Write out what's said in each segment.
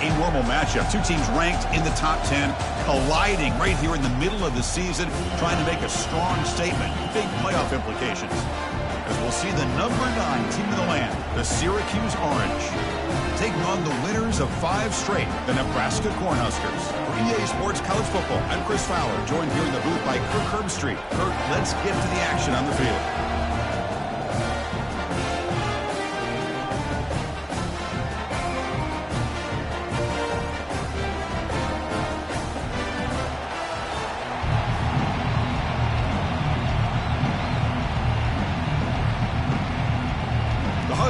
a normal matchup. Two teams ranked in the top 10, colliding right here in the middle of the season, trying to make a strong statement. Big playoff implications. As we'll see the number 9 team in the land, the Syracuse Orange, taking on the winners of 5 straight, the Nebraska Cornhuskers. For EA Sports College Football, I'm Chris Fowler, joined here in the booth by Kirk Herbstreit. Kirk, let's get to the action on the field.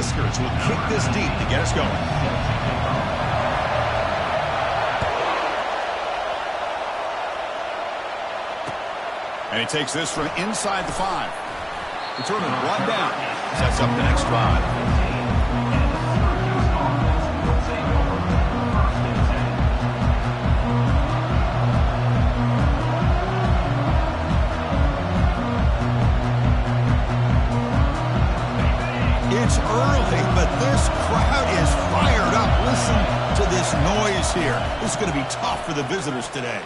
Huskers will kick this deep to get us going. And he takes this from inside the 5. Return and run down. Sets up the next drive. It's early, but this crowd is fired up. Listen to this noise here. This is going to be tough for the visitors today.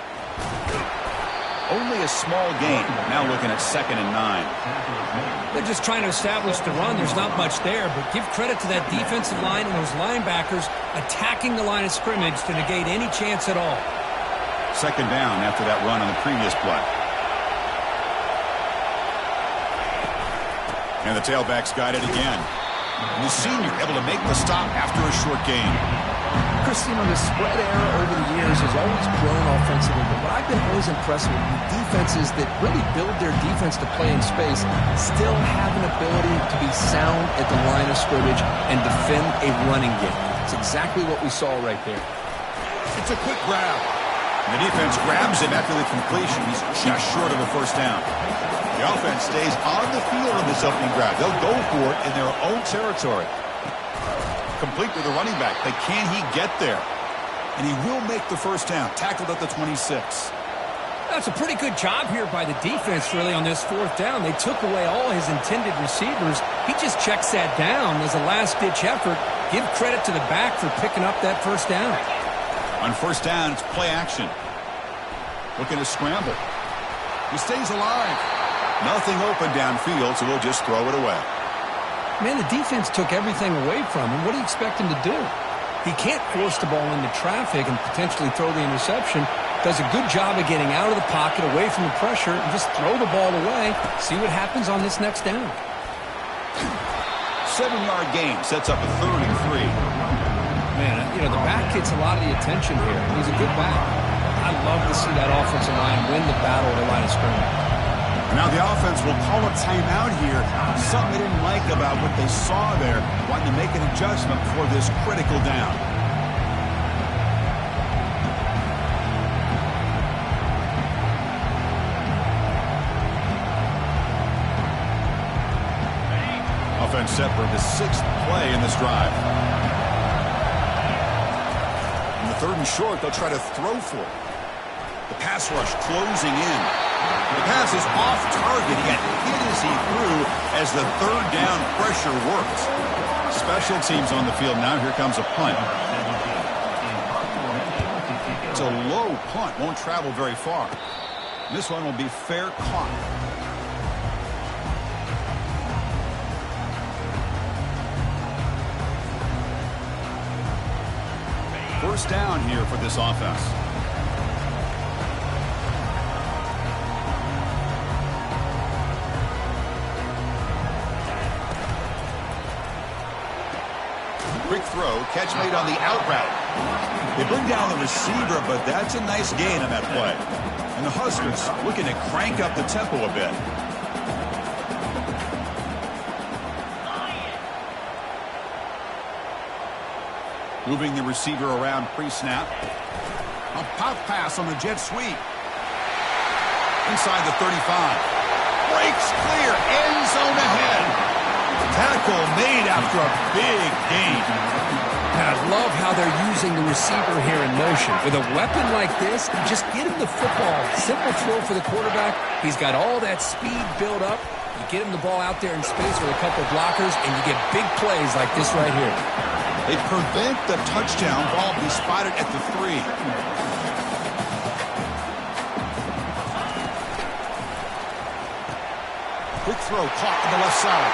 Only a small gain. Now looking at 2nd and 9. They're just trying to establish the run. There's not much there, but give credit to that defensive line and those linebackers attacking the line of scrimmage to negate any chance at all. 2nd down after that run on the previous play. And the tailback's got it again. And the senior able to make the stop after a short gain. Chris, the spread era over the years has always grown offensively, but what I've been always impressed with defenses that really build their defense to play in space still have an ability to be sound at the line of scrimmage and defend a running game. It's exactly what we saw right there. It's a quick grab. And the defense grabs him after the completion. He's just short of a first down. The offense stays on the field in this opening grab. They'll go for it in their own territory. Complete with the running back. But can he get there? And he will make the first down. Tackled at the 26. That's a pretty good job here by the defense, really, on this 4th down. They took away all his intended receivers. He just checks that down as a last-ditch effort. Give credit to the back for picking up that first down. On first down, it's play action. Looking to scramble. He stays alive. Nothing open downfield, so we'll just throw it away. Man, the defense took everything away from him. What do you expect him to do? He can't force the ball into traffic and potentially throw the interception. Does a good job of getting out of the pocket, away from the pressure, and just throw the ball away. See what happens on this next down. 7-yard gain sets up a 3rd and 3. Man, the back gets a lot of the attention here. He's a good back. I'd love to see that offensive line win the battle at the line of scrimmage. Now the offense will call a timeout here. Something they didn't like about what they saw there. Wanting to make an adjustment for this critical down. Offense set for the 6th play in this drive. On the 3rd and short, they'll try to throw for it. The pass rush closing in. The pass is off target. He got hit as he threw as the 3rd down pressure worked. Special teams on the field now. Here comes a punt. It's a low punt. Won't travel very far. This one will be fair caught. First down here for this offense. Quick throw, catch made on the out route. They bring down the receiver, but that's a nice gain on that play. And the Huskers looking to crank up the tempo a bit. Moving the receiver around pre-snap. A pop pass on the jet sweep. Inside the 35. Breaks clear, end zone ahead. Tackle made after a big gain. And I love how they're using the receiver here in motion. With a weapon like this, just get him the football. Simple throw for the quarterback. He's got all that speed built up. You get him the ball out there in space with a couple blockers, and you get big plays like this right here. They prevent the touchdown. Ball be spotted at the 3. Quick throw caught on the left side.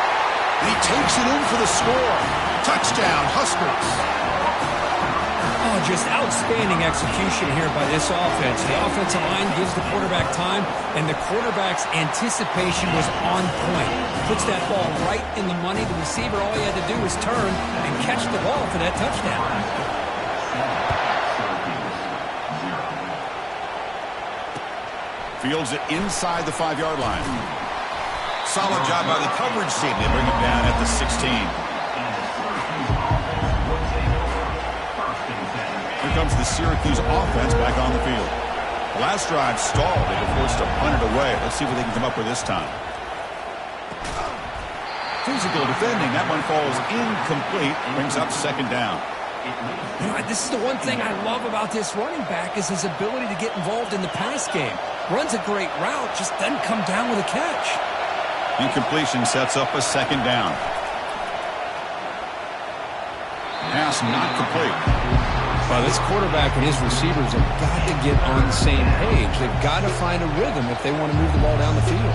And he takes it in for the score. Touchdown, Huskers. Oh, just outstanding execution here by this offense. The offensive line gives the quarterback time, and the quarterback's anticipation was on point. Puts that ball right in the money. The receiver, all he had to do was turn and catch the ball for that touchdown. Fields it inside the 5-yard line. Solid job by the coverage team. They bring him down at the 16. Here comes the Syracuse offense back on the field. The last drive stalled. They were forced to punt it away. Let's see what they can come up with this time. Physical defending. That one falls incomplete. Brings up second down. You know, this is the one thing I love about this running back is his ability to get involved in the pass game. Runs a great route, just doesn't come down with a catch. Incompletion sets up a second down. Pass not complete. Well, this quarterback and his receivers have got to get on the same page. They've got to find a rhythm if they want to move the ball down the field.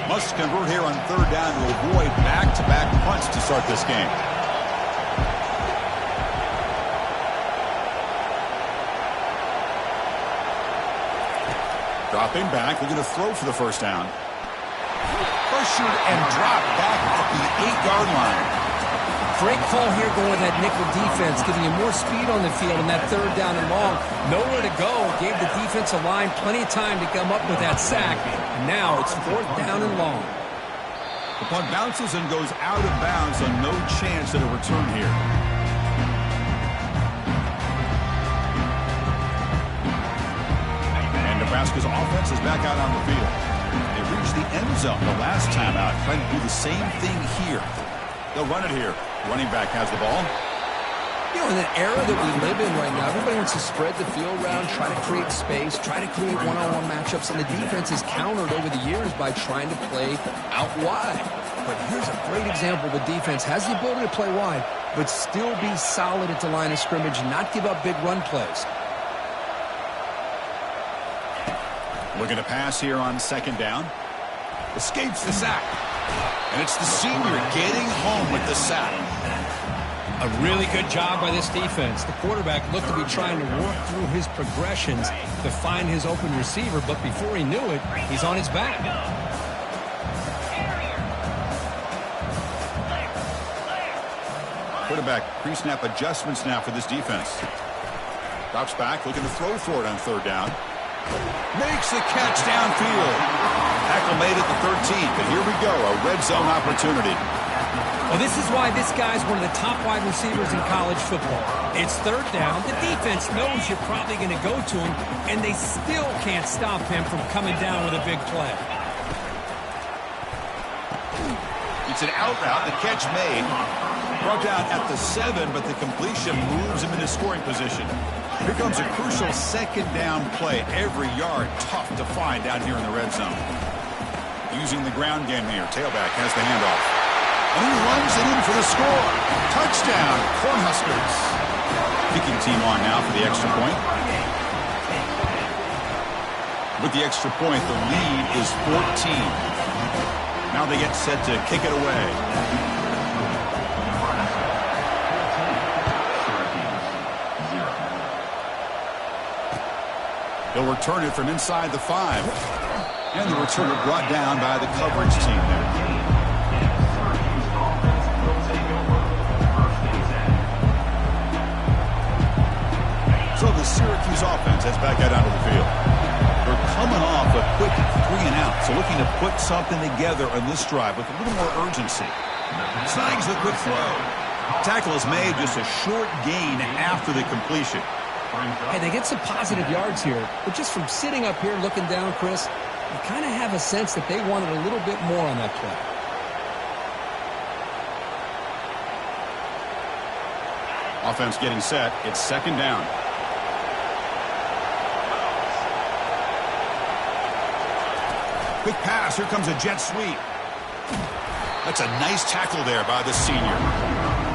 Must convert here on third down to avoid back-to-back punts to start this game. Dropping back, looking to throw for the first down. Pressured and dropped back at the 8-yard line. Great call here going with that nickel defense, giving you more speed on the field in that third down and long. Nowhere to go. Gave the defensive line plenty of time to come up with that sack. And now it's fourth down and long. The punt bounces and goes out of bounds, so no chance at a return here. Nebraska's offense is back out on the field. They reached the end zone the last time out, trying to do the same thing here. They'll run it here. Running back has the ball. You know, in the era that we live in right now, everybody wants to spread the field around, try to create space, try to create one-on-one matchups, and the defense is countered over the years by trying to play out wide. But here's a great example. The defense has the ability to play wide, but still be solid at the line of scrimmage and not give up big run plays. Looking to pass here on second down. Escapes the sack. And it's the senior getting home with the sack. A really good job by this defense. The quarterback looked to be trying to work through his progressions to find his open receiver, but before he knew it, he's on his back. Quarterback pre-snap adjustments now for this defense. Drops back, looking to throw for it on third down. Makes the catch downfield. Tackle made at the 13, but here we go, a red zone opportunity. Well, this is why this guy's one of the top wide receivers in college football. It's third down. The defense knows you're probably going to go to him, and they still can't stop him from coming down with a big play. It's an out route, the catch made. Brought down at the 7, but the completion moves him into scoring position. Here comes a crucial second down play. Every yard tough to find down here in the red zone. Using the ground game here. Tailback has the handoff. And he runs it in for the score. Touchdown, Cornhuskers. Kicking team on now for the extra point. With the extra point, the lead is 14. Now they get set to kick it away. They'll return it from inside the 5. And the returner brought down by the coverage team there. So the Syracuse offense heads back out onto the field. They're coming off a quick 3 and out, so looking to put something together on this drive with a little more urgency. Snags the quick throw. Tackle is made, just a short gain after the completion. Hey, they get some positive yards here, but just from sitting up here looking down, Chris, you kind of have a sense that they wanted a little bit more on that play. Offense getting set. It's second down. Quick pass. Here comes a jet sweep. That's a nice tackle there by the senior.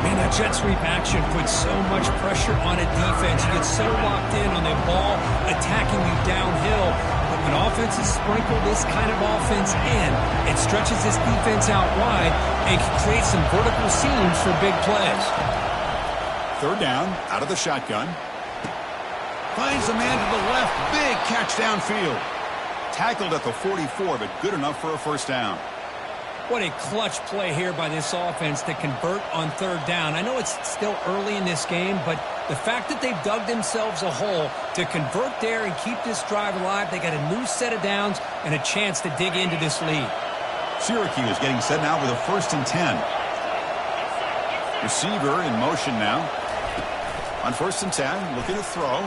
Man, that jet sweep action puts so much pressure on a defense. You get so locked in on the ball attacking you downhill. But when offenses sprinkle this kind of offense in, it stretches this defense out wide and can create some vertical seams for big plays. Third down, out of the shotgun. Finds a man to the left. Big catch downfield. Tackled at the 44, but good enough for a first down. What a clutch play here by this offense to convert on third down. I know it's still early in this game, but the fact that they've dug themselves a hole to convert there and keep this drive alive, they got a new set of downs and a chance to dig into this lead. Syracuse getting set now with a 1st and 10. Receiver in motion now. On 1st and 10, looking to throw.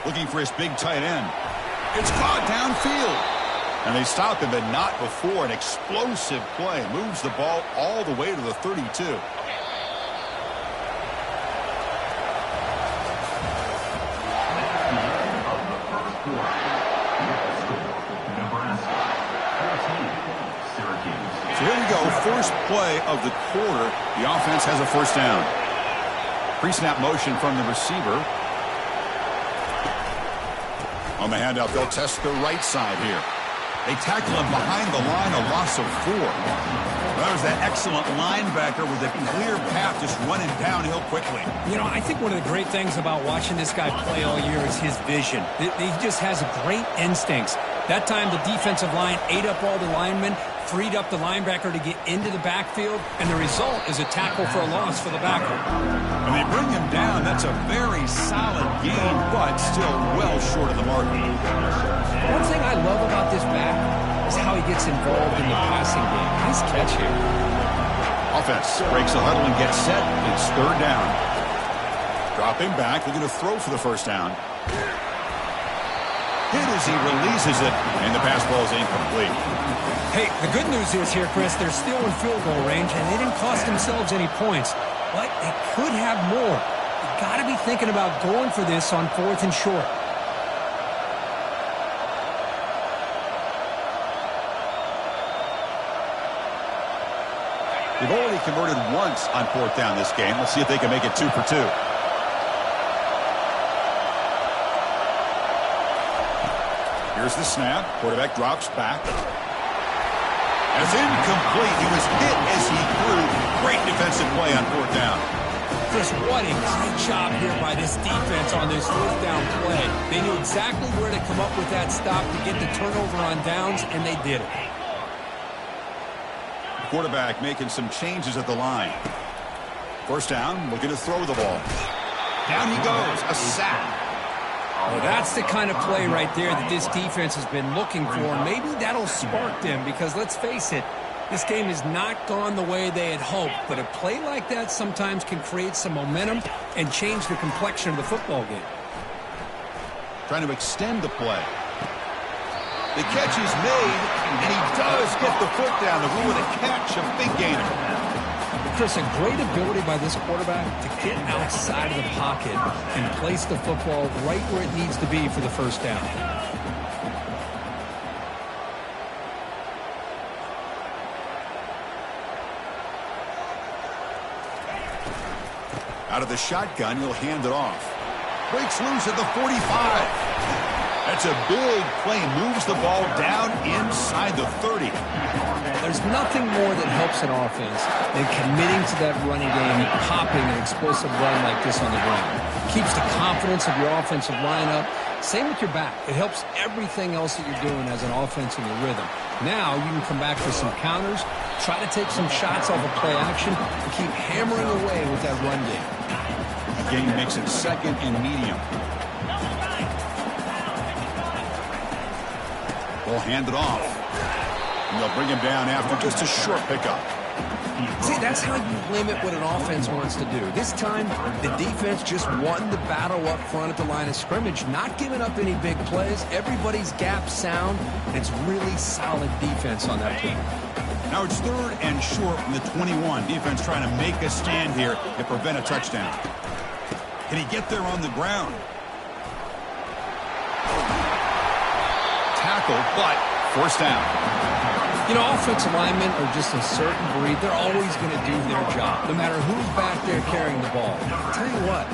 Looking for his big tight end. It's caught downfield. And they stop him, but not before. An explosive play. Moves the ball all the way to the 32. So here we go. First play of the quarter. The offense has a first down. Pre-snap motion from the receiver. On the handout, they'll test the right side here. They tackle him behind the line, a loss of 4. That was that excellent linebacker with a clear path just running downhill quickly. You know, I think one of the great things about watching this guy play all year is his vision. He just has great instincts. That time the defensive line ate up all the linemen, freed up the linebacker to get into the backfield, and the result is a tackle for a loss for the backer. When they bring him down, that's a very solid gain, but still well short of the mark. One thing I love about this back is how he gets involved in the passing game. Nice catch here. Offense breaks the huddle and gets set. It's third down. Dropping back, looking to throw for the first down. Hit as he releases it, and the pass ball is incomplete. Hey, the good news is here, Chris, they're still in field goal range, and they didn't cost themselves any points. But they could have more. You've got to be thinking about going for this on 4th and short. They've already converted once on 4th down this game. Let's see if they can make it 2 for 2. Here's the snap. Quarterback drops back. And it's incomplete. He was hit as he threw. Great defensive play on 4th down. Chris, what a great job here by this defense on this 4th down play. They knew exactly where to come up with that stop to get the turnover on downs, and they did it. Quarterback making some changes at the line. First down, looking to throw the ball. Down he goes. A sack. Well, that's the kind of play right there that this defense has been looking for. Maybe that'll spark them because, let's face it, this game has not gone the way they had hoped. But a play like that sometimes can create some momentum and change the complexion of the football game. Trying to extend the play. The catch is made, and he does get the foot down. The rule with a catch, a big gainer. Chris, a great ability by this quarterback to get outside of the pocket and place the football right where it needs to be for the first down. Out of the shotgun, he'll hand it off. Breaks loose at the 45. That's a big play. Moves the ball down inside the 30. There's nothing more that helps an offense than committing to that running game and popping an explosive run like this on the ground. Keeps the confidence of your offensive lineup. Same with your back. It helps everything else that you're doing as an offense in your rhythm. Now you can come back with some counters, try to take some shots off of play action, and keep hammering away with that run game. Game makes it 2nd and medium. They'll hand it off. And they'll bring him down after just a short pickup. See, that's how you limit what an offense wants to do. This time, the defense just won the battle up front at the line of scrimmage, not giving up any big plays. Everybody's gap sound. It's really solid defense on that play. Now it's 3rd and short from the 21. Defense trying to make a stand here to prevent a touchdown. Can he get there on the ground? Tackle, but first down. You know, offensive linemen are just a certain breed. They're always going to do their job, no matter who's back there carrying the ball. I'll tell you what,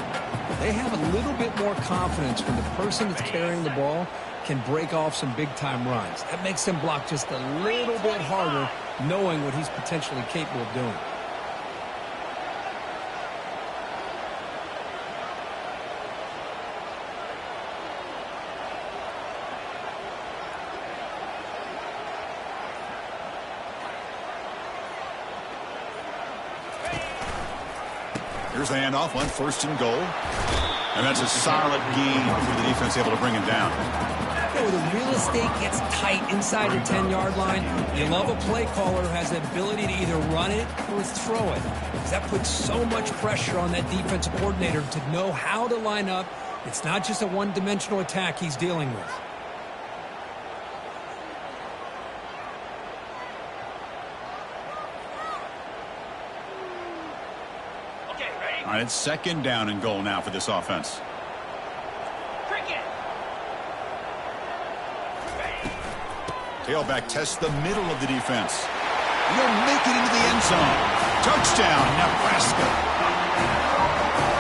they have a little bit more confidence when the person that's carrying the ball can break off some big-time runs. That makes them block just a little bit harder, knowing what he's potentially capable of doing. Here's the handoff on first and goal. And that's a solid gain for the defense able to bring him down. When the real estate gets tight inside the 10-yard line, you love a play caller who has the ability to either run it or throw it. That puts so much pressure on that defensive coordinator to know how to line up. It's not just a one-dimensional attack he's dealing with. All right, it's second down and goal now for this offense. Tailback tests the middle of the defense. He'll make it into the end zone. Touchdown, Nebraska.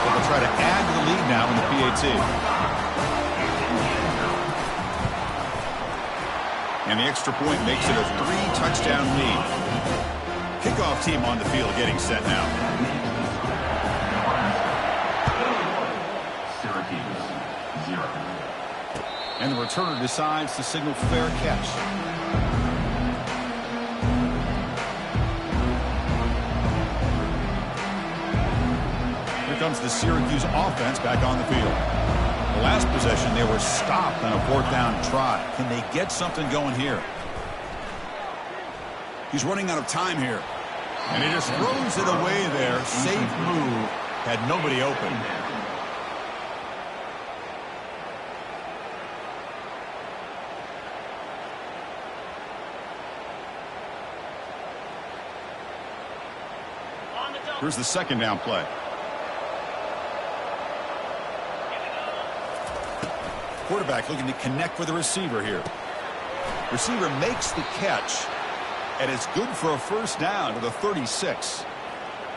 They'll try to add to the lead now in the PAT. And the extra point makes it a 3-touchdown lead. Kickoff team on the field getting set now. And the returner decides to signal fair catch. Here comes the Syracuse offense back on the field. The last possession, they were stopped on a 4th down try. Can they get something going here? He's running out of time here. And he just throws it away there. Safe move. Had nobody open. Here's the second down play. Quarterback looking to connect with the receiver here. Receiver makes the catch, and it's good for a first down to the 36.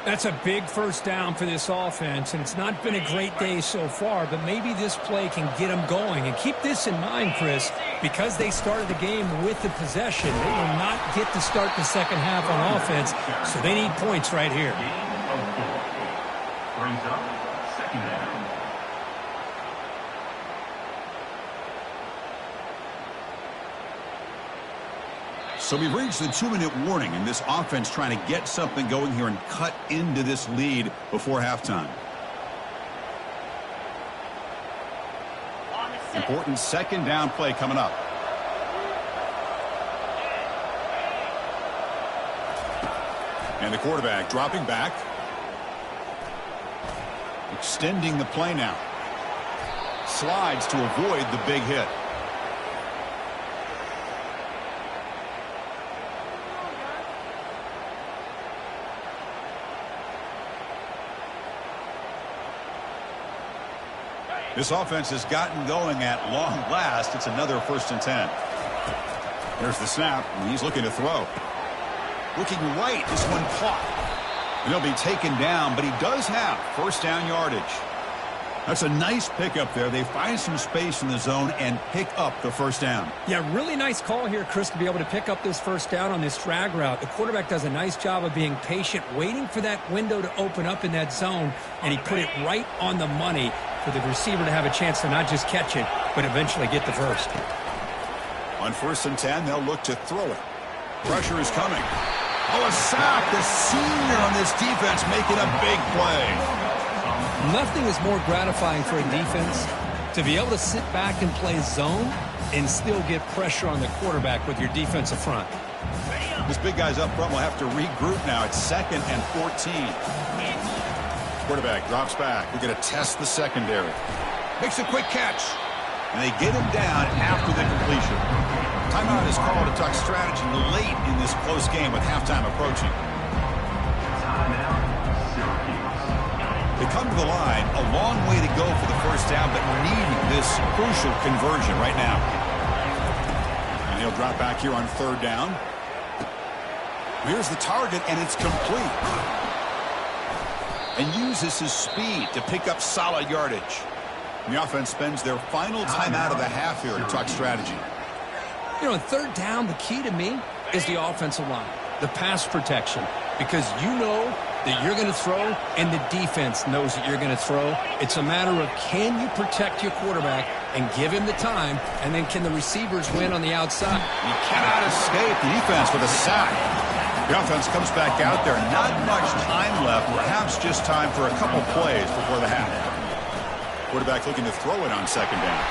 That's a big first down for this offense, and it's not been a great day so far, but maybe this play can get them going. And keep this in mind, Chris, because they started the game with the possession, they will not get to start the second half on offense, so they need points right here. Brings up second down. So we've reached the 2-minute warning, and this offense trying to get something going here and cut into this lead before halftime. Important second down play coming up. And the quarterback dropping back. Extending the play now. Slides to avoid the big hit. This offense has gotten going at long last. It's another 1st and 10. There's the snap, and he's looking to throw. Looking right, this one caught. And he'll be taken down, but he does have first down yardage. That's a nice pickup there. They find some space in the zone and pick up the first down. Yeah, really nice call here, Chris, to be able to pick up this first down on this drag route. The quarterback does a nice job of being patient, waiting for that window to open up in that zone, and he put it right on the money for the receiver to have a chance to not just catch it, but eventually get the first. On 1st and 10, they'll look to throw it. Pressure is coming. Oh, a sack. The senior on this defense making a big play. Nothing is more gratifying for a defense to be able to sit back and play zone and still get pressure on the quarterback with your defensive front. This big guy's up front will have to regroup now. It's 2nd and 14. Quarterback drops back. We're going to test the secondary. Makes a quick catch. And they get him down after the completion. Timeout is called to talk strategy late in this close game with halftime approaching. They come to the line, a long way to go for the first down, but needing this crucial conversion right now. And He'll drop back here on third down. Here's the target, and it's complete. And uses his speed to pick up solid yardage. The offense spends their final time out of the half here to talk strategy. You know, on third down, the key to me is the offensive line, the pass protection, because you know that you're going to throw and the defense knows that you're going to throw. It's a matter of can you protect your quarterback and give him the time, and then can the receivers win on the outside? You cannot escape the defense with a sack. The offense comes back out there. Not much time left, perhaps just time for a couple plays before the half. Quarterback looking to throw it on second down.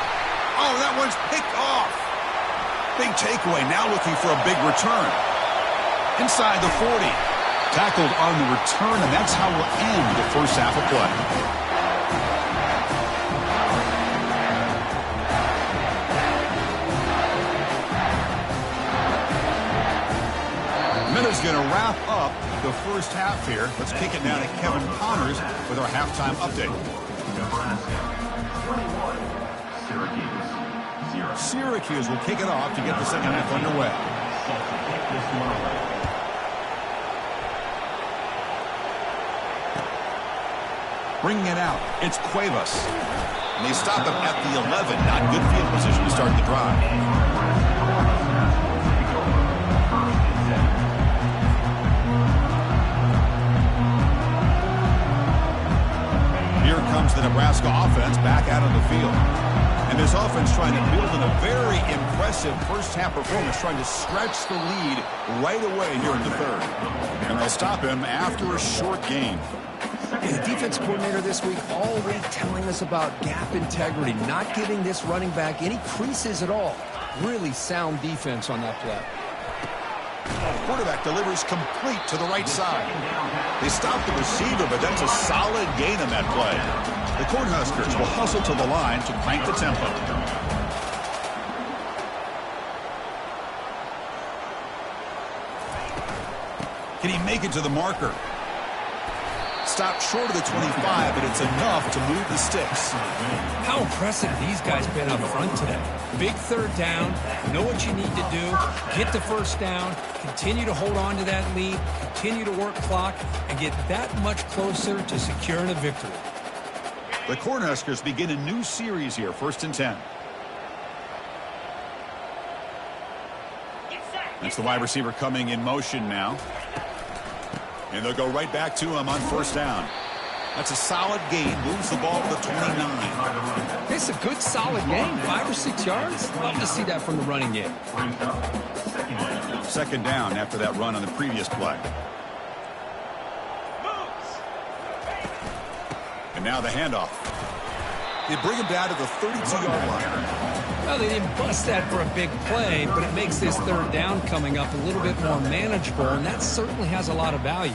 Oh, that one's picked off. Big takeaway, now looking for a big return. Inside the 40. Tackled on the return, and that's how we'll end the first half of play. Minute's going to wrap up the first half here. Let's kick it down to Kevin Connors with our halftime update. Syracuse will kick it off to get the second half underway. Bringing it out, it's Cuevas. And they stop him at the 11. Not good field position to start the drive. Here comes the Nebraska offense back out on the field. And this offense trying to build in a very impressive first-half performance, trying to stretch the lead right away here in the third. And they'll stop him after a short gain. The defense coordinator this week all week telling us about gap integrity, not giving this running back any creases at all. Really sound defense on that play. Quarterback delivers complete to the right side. They stop the receiver, but that's a solid gain on that play. The Cornhuskers will hustle to the line to crank the tempo. Can he make it to the marker? Stopped short of the 25, but it's enough to move the sticks. How impressive these guys been up front today. Big third down, know what you need to do, get the first down, continue to hold on to that lead, continue to work clock, and get that much closer to securing a victory. The Cornhuskers begin a new series here, 1st and 10. That's the wide receiver coming in motion now. And they'll go right back to him on first down. That's a solid gain. Moves the ball to the 29. It's a good, solid gain. 5 or 6 yards. Love to see that from the running game. Second down after that run on the previous play. And now the handoff. They bring him down to the 32-yard line. Well, they didn't bust that for a big play, but it makes this third down coming up a little bit more manageable, and that certainly has a lot of value.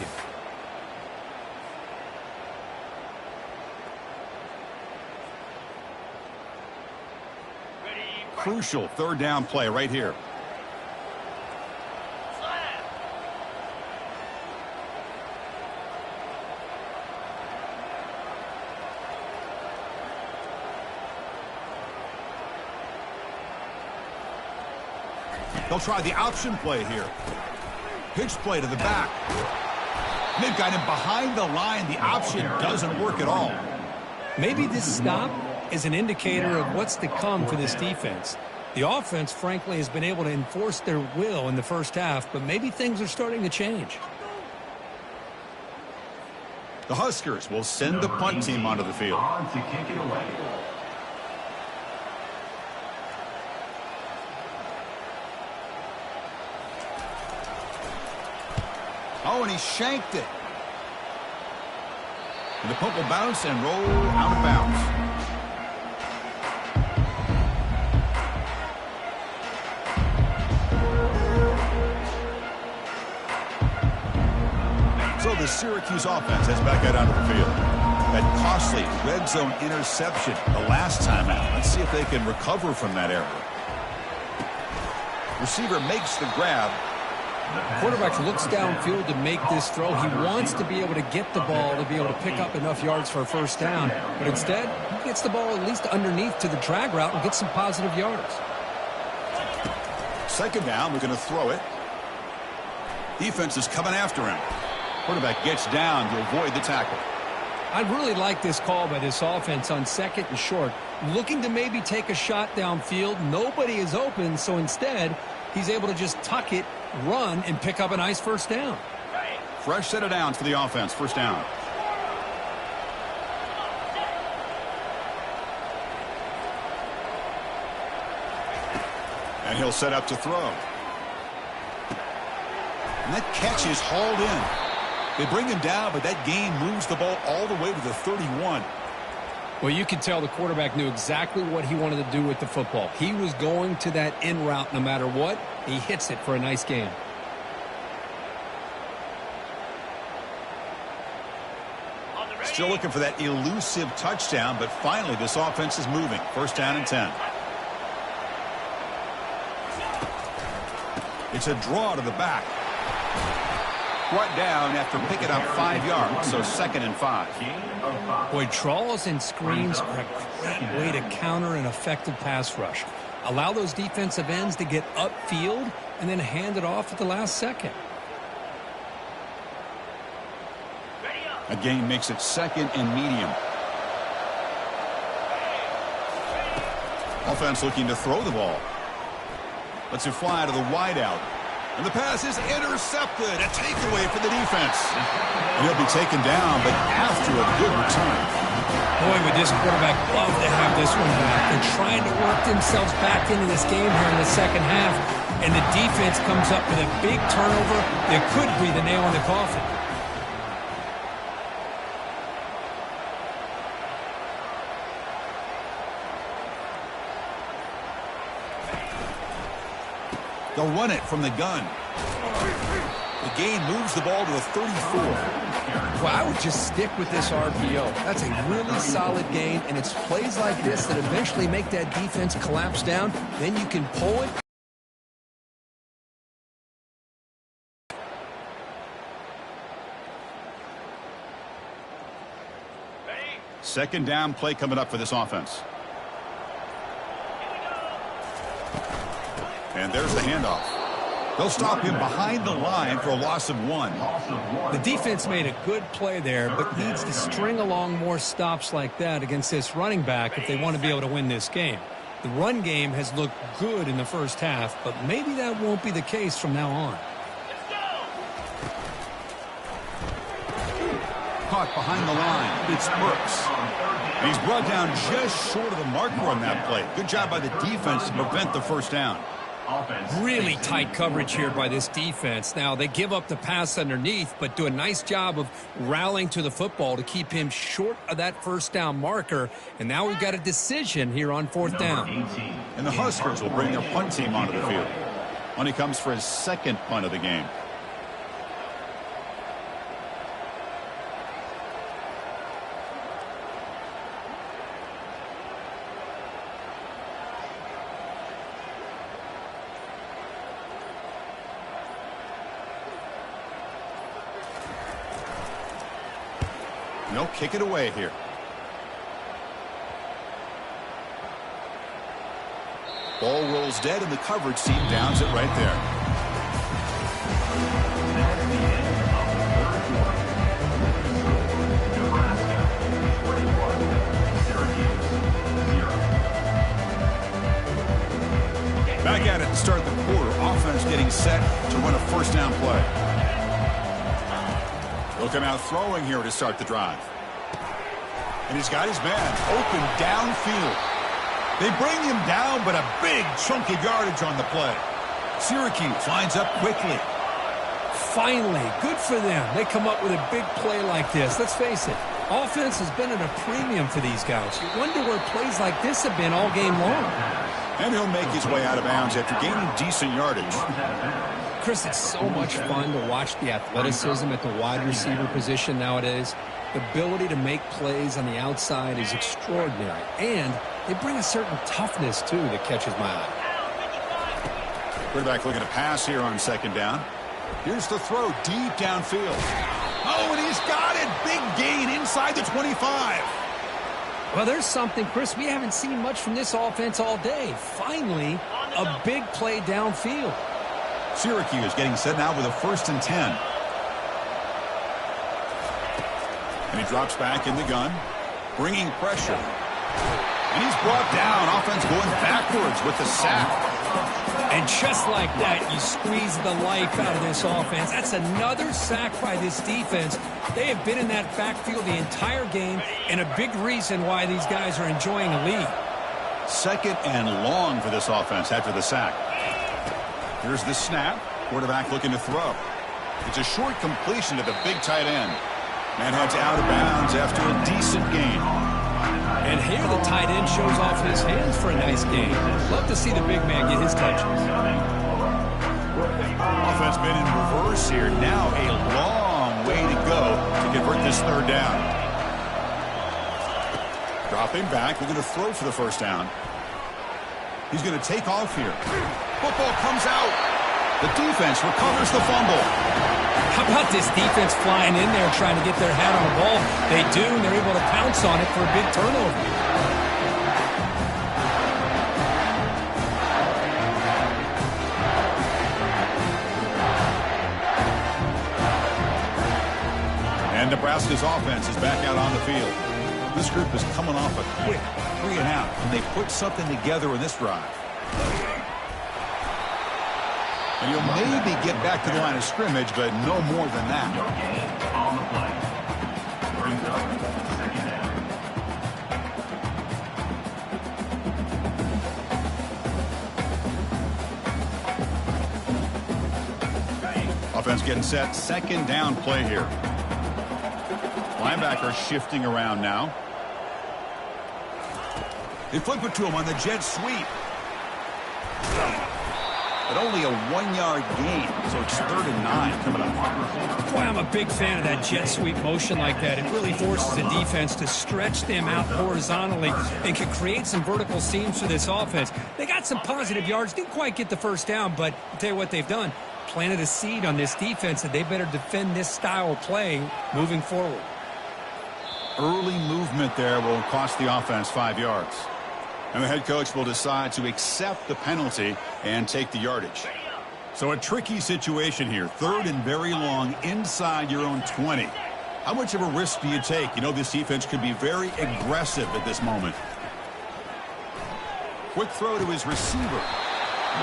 Crucial third down play right here. They'll try the option play here. Pitch play to the back. They've got him behind the line. The option doesn't work at all. Maybe this stop is an indicator of what's to come for this defense. The offense, frankly, has been able to enforce their will in the first half, but maybe things are starting to change. The Huskers will send the punt team onto the field. Oh, and he shanked it. And the punt will bounce and roll out of bounds. So the Syracuse offense heads back out onto the field. That costly red zone interception the last time out. Let's see if they can recover from that error. Receiver makes the grab. Quarterback looks downfield to make this throw. He wants to be able to get the ball to be able to pick up enough yards for a first down. But instead, he gets the ball at least underneath to the drag route and gets some positive yards. Second down, we're going to throw it. Defense is coming after him. Quarterback gets down to avoid the tackle. I really like this call by this offense on second and short. Looking to maybe take a shot downfield. Nobody is open, so instead, he's able to just tuck it, run, and pick up a nice first down. Fresh set of downs for the offense. First down. And he'll set up to throw. And that catch is hauled in. They bring him down, but that gain moves the ball all the way to the 31. Well, you could tell the quarterback knew exactly what he wanted to do with the football. He was going to that in route no matter what. He hits it for a nice gain. Still looking for that elusive touchdown, but finally this offense is moving. First down and 10. It's a draw to the back. Brought down after picking up 5 yards, so 2nd and 5. Boy, draws and screens are a great way to counter an effective pass rush. Allow those defensive ends to get upfield and then hand it off at the last second. A gain makes it 2nd and medium. Offense looking to throw the ball. Lets it fly to the wideout. And the pass is intercepted. A takeaway for the defense. And he'll be taken down, but after a good return. Boy, would this quarterback love to have this one back. They're trying to work themselves back into this game here in the second half. And the defense comes up with a big turnover that could be the nail in the coffin. They'll run it from the gun. The gain moves the ball to the 34. Well, I would just stick with this RPO. That's a really solid gain, and it's plays like this that eventually make that defense collapse down. Then you can pull it. Second down play coming up for this offense. And there's the handoff. They'll stop him behind the line for a loss of 1. The defense made a good play there, but needs to string along more stops like that against this running back if they want to be able to win this game. The run game has looked good in the first half, but maybe that won't be the case from now on. Caught behind the line. It's Burks. And he's brought down just short of the marker on that play. Good job by the defense to prevent the first down. Really tight coverage here by this defense. Now, they give up the pass underneath, but do a nice job of rallying to the football to keep him short of that first down marker. And now we've got a decision here on 4th down. And the Huskers will bring their punt team onto the field. When he comes for his 2nd punt of the game. No, kick it away here. Ball rolls dead, and the coverage team downs it right there. Back at it to start the quarter. Offense getting set to run a first down play. He'll come out throwing here to start the drive. And he's got his man open downfield. They bring him down, but a big chunk of yardage on the play. Syracuse lines up quickly. Finally, good for them. They come up with a big play like this. Let's face it, offense has been at a premium for these guys. You wonder where plays like this have been all game long. And he'll make his way out of bounds after gaining decent yardage. Chris, it's so much fun to watch the athleticism at the wide receiver position nowadays. The ability to make plays on the outside is extraordinary. And they bring a certain toughness, too, that catches my eye. Quarterback looking to pass here on 2nd down. Here's the throw deep downfield. Oh, and he's got it. Big gain inside the 25. Well, there's something, Chris, we haven't seen much from this offense all day. Finally, a big play downfield. Syracuse getting set now with a 1st and 10. And he drops back in the gun, bringing pressure. And he's brought down. Offense going backwards with the sack. And just like that, you squeeze the life out of this offense. That's another sack by this defense. They have been in that backfield the entire game, and a big reason why these guys are enjoying a lead. 2nd and long for this offense after the sack. Here's the snap. Quarterback looking to throw. It's a short completion to the big tight end. Man heads out of bounds after a decent gain. And here the tight end shows off his hands for a nice game. Love to see the big man get his touches. Offense been in reverse here. Now a long way to go to convert this 3rd down. Dropping back. We're going to throw for the 1st down. He's going to take off here. Football comes out. The defense recovers the fumble. How about this defense flying in there trying to get their hat on the ball? They do, and they're able to pounce on it for a big turnover. And Nebraska's offense is back out on the field. This group is coming off a quick 3 and out, and they put something together in this drive. And you'll maybe get back to the line of scrimmage, but no more than that. On the play. Brings up 2nd down. Offense getting set. 2nd down play here. Linebacker shifting around now. They flip it to him on the jet sweep. But only a 1-yard gain, so it's 3rd and 9 coming up. Boy, I'm a big fan of that jet sweep motion like that. It really forces the defense to stretch them out horizontally and can create some vertical seams for this offense. They got some positive yards, didn't quite get the 1st down, but I'll tell you what they've done. Planted a seed on this defense that they better defend this style of play moving forward. Early movement there will cost the offense 5 yards. And the head coach will decide to accept the penalty and take the yardage. So a tricky situation here. 3rd and very long inside your own 20. How much of a risk do you take? You know this defense could be very aggressive at this moment. Quick throw to his receiver.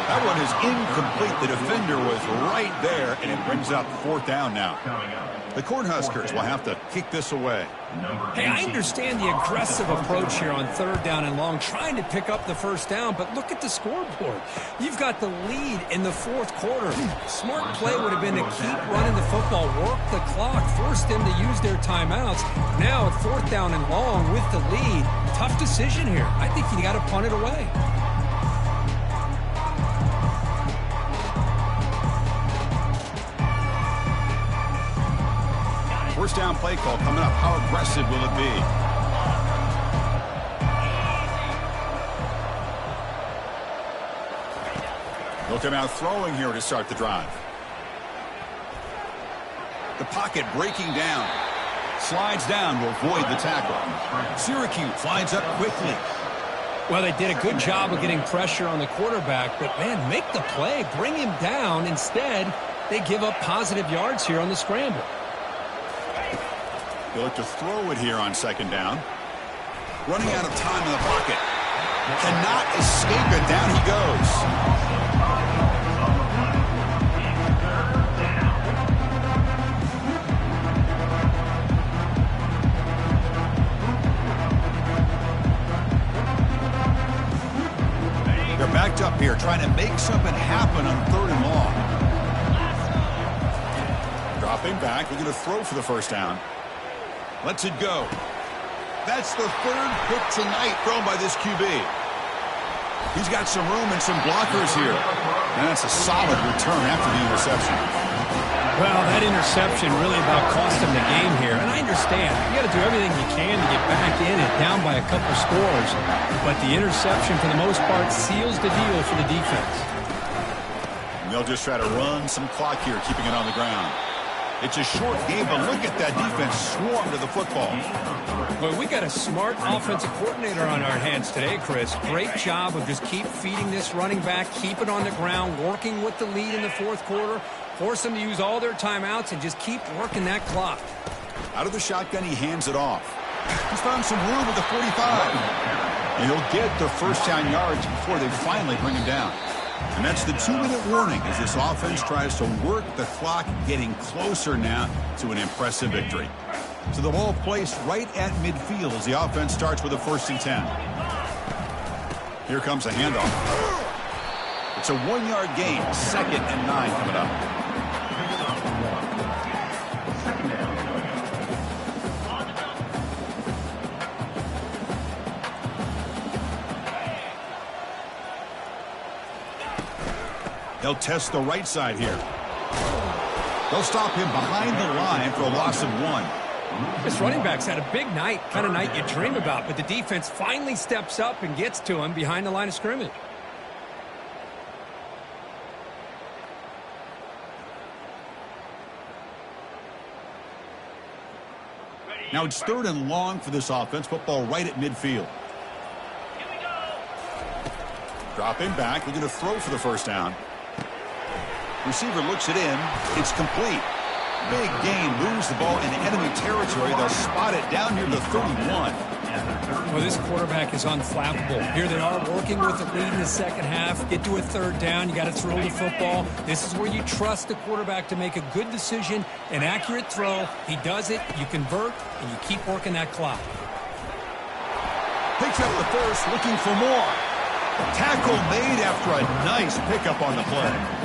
That one is incomplete. The defender was right there, and it brings up 4th down now. The Cornhuskers will have to kick this away. Hey, I understand the aggressive approach here on 3rd down and long, trying to pick up the 1st down, but look at the scoreboard. You've got the lead in the 4th quarter. Smart play would have been to keep running the football, work the clock, force them to use their timeouts. Now at 4th down and long with the lead, tough decision here. I think you got to punt it away. 1st down play call coming up. How aggressive will it be? They'll come out throwing here to start the drive. The pocket breaking down. Slides down to avoid the tackle. Syracuse lines up quickly. Well, they did a good job of getting pressure on the quarterback, but, man, make the play. Bring him down. Instead, they give up positive yards here on the scramble. They look to throw it here on 2nd down. Running out of time in the pocket. Cannot escape it. Down he goes. They're backed up here trying to make something happen on 3rd and long. Dropping back. They're going to throw for the 1st down. Lets it go. That's the 3rd pick tonight thrown by this QB. He's got some room and some blockers here. And that's a solid return after the interception. Well, that interception really about cost him the game here. And I understand. You got to do everything you can to get back in and down by a couple scores. But the interception, for the most part, seals the deal for the defense. And they'll just try to run some clock here, keeping it on the ground. It's a short game, but look at that defense swarm to the football. Well, we got a smart offensive coordinator on our hands today, Chris. Great job of just keep feeding this running back, keep it on the ground, working with the lead in the fourth quarter, force them to use all their timeouts, and just keep working that clock. Out of the shotgun, he hands it off. He's found some room with the 45. And he'll get the first down yards before they finally bring him down. And that's the 2-minute warning as this offense tries to work the clock, getting closer now to an impressive victory. So the ball placed right at midfield as the offense starts with a 1st and 10. Here comes a handoff. It's a 1-yard gain, 2nd and 9 coming up. They'll test the right side here. They'll stop him behind the line for a loss of 1. This running back's had a big night, kind of night you dream about, but the defense finally steps up and gets to him behind the line of scrimmage. Now it's 3rd and long for this offense. Football right at midfield. Dropping back, looking to throw for the 1st down. Receiver looks it in. It's complete. Big gain. Moves the ball into enemy territory. They'll spot it down near the 31. Well, this quarterback is unflappable. Here they are working with the lead in the second half. Get to a 3rd down. You got to throw the football. This is where you trust the quarterback to make a good decision, an accurate throw. He does it. You convert, and you keep working that clock. Picks up the first, looking for more. Tackle made after a nice pickup on the play.